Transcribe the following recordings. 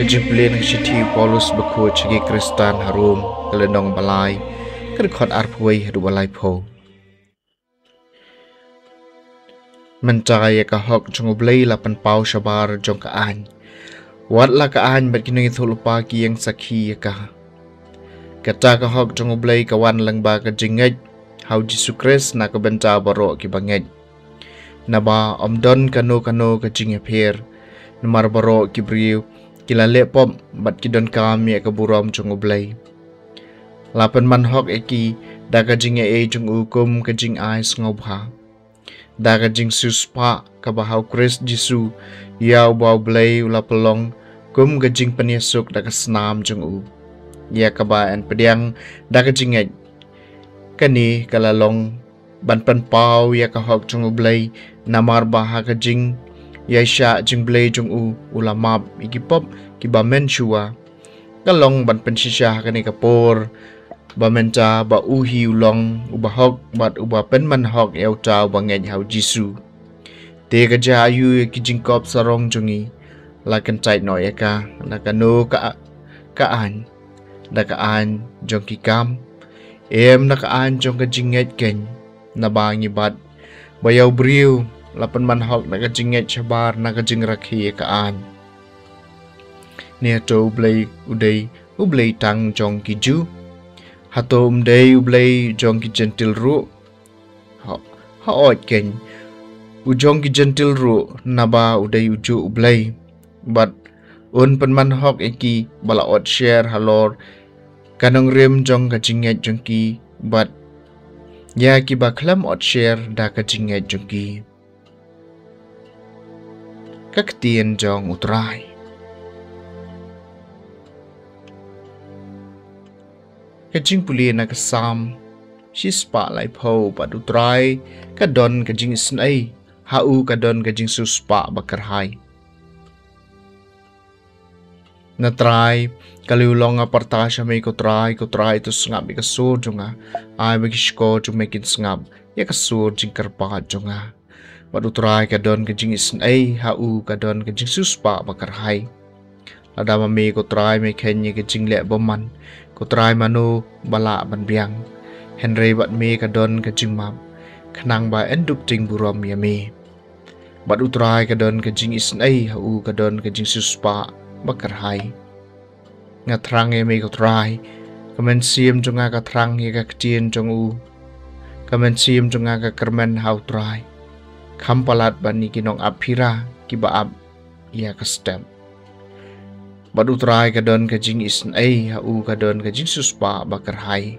Kejimplin Shiti Paulus Baku Chigi Kristan Harum Kelenong Balai Kedekot Arpway Rubalai Po Mencaya kahok Jungublay Lapan Pau Shabar Jong Kaan Wat la Kaan Berkinung Thulupa Yang Saki Yaka Kata kahok Jungublay Kawan Langba Kajingaj Hau Jisu Kris Nakabenta Barok Kibangaj Naba Omdon Kano Kajingapir Namar Barok Kibriu Kila lepop bat kidon kami kaburam Jungublay. Lapan manhok eki da kajing jung ukum kajing ais ngobha. Da kajing suspa kabahau Kris Jisu yau bau blay ula pelong kum kajing peniasuk da kasnam jung u. Ya kabaan pediang da kajing kani kalalong ban pau ya kahok Jungublay namar baha kajing Yaisha Jingblay Jung U ulamab igipop kibamen shua kalong ban pensisya kani kapor bamenta ba uhi ulong ubahok bat uba penmanhok yauta bangej hau Jisu te kaja ayu kijingkop sarong jungi lakan tait no yaka nakano kaan dakaan jong kikam nakaan jong kajinget ken nabangi bat bayaw briu Lapan manhok nakajinget sabar nakajing rakhi kaan. Niato ublay tang jong kiju. Hato ublay jong ki gentil ru. Haot ken. Ujong ki gentil ru naba uju ublay. But pan manhok eki balaot share halor. Kanong rim jong kajinget jong ki. But ya ki baklam ot share da kajinget jong ki. Kaktian jong utray. Kajing puli na kasam, sispa lai po pat utray, kadon kajing isnay, hau kadon kajing suspa bakarhay. Natray, kaliulong aparta siya may kutray ito sngab ikasur jonga, ay magisko jong mekin sngab, yakasur jing karpat jonga. Matutray kadon kajing isnay hau kadon kajing suspa bakarhay. Lada mami kutray may kenya kajing le boman kutray manu bala banbiang. Henry bat me kadon kajing map kanang ba enduk ting buram yami. Bat utray kadon kajing isnay hau kadon kajing suspa bakarhay. Ngatrang yami kutray kamen siem jonga katrang yaka kacien jong u. Kamen siem jonga kakermen hau tray. Kampalat bani kinong apira kibaab ia kastem. Badutray kadon kajing isnay hau kadon kajing suspa bakarhay.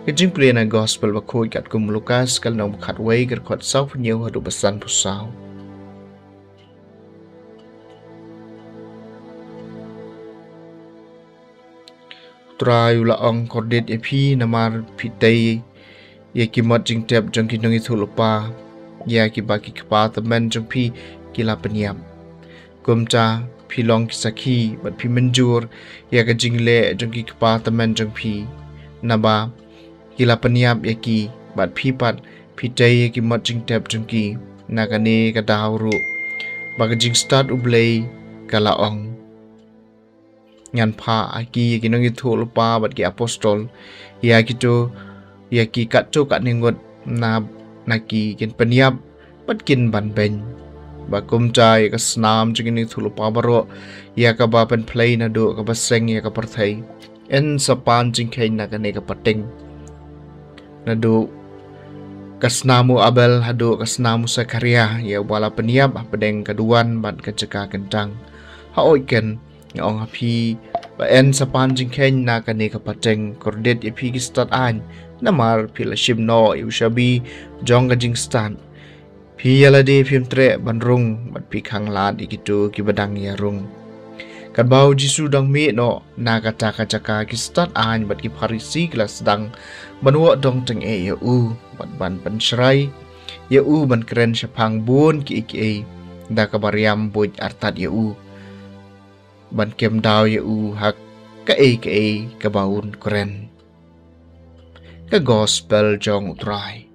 Kajing puli na gospel bakoy kat kumulukas kal nong katway kerkot saw punyaw hadu basan pusaw. Try ulaong kordit epi namar pitay ya kimot jing tep jong kinong ithulupa ya kibaki kepatamen jong pi kila penyam kumca pilong kisaki bat pi menjur ya ka jing le jong ki kepatamen jong pi naba kila penyam ya ki bat pi pat pitay ya kimot jing tep jong ki nakane kadahuru baga jing start ublay kalaong ngan pa aki kinong itu lupa bat ki apostol ya gitu ya ki katco kat ningot na naki kin peniap bat kin ban ben bakum cai ka snam jing itu lupa baro ya ka ba pen play na do ka baseng ya ka parthai en sapan jing kain na kane ka pating na do kasnamu abel hado kasnamu sakaria ya wala peniap pedeng kaduan bat keceka kentang haoiken ngong api ba en sa panjing ken na kani kapateng kordet ipi gistat an namar pila shimno ushabi jong gajing stan pi yala de pim tre banrung bat pi khang lad ikitu kibadang yarung kadbau Jisu dang mi no na kata kacaka gistat an bat ki parisi kelas dang banwa dong teng e u bat ban penshrai ya u ban keren syapang bun ki iki da kabariam buj artat ya u ban kem daw ya u hak ka baun keren ka gospel jong utray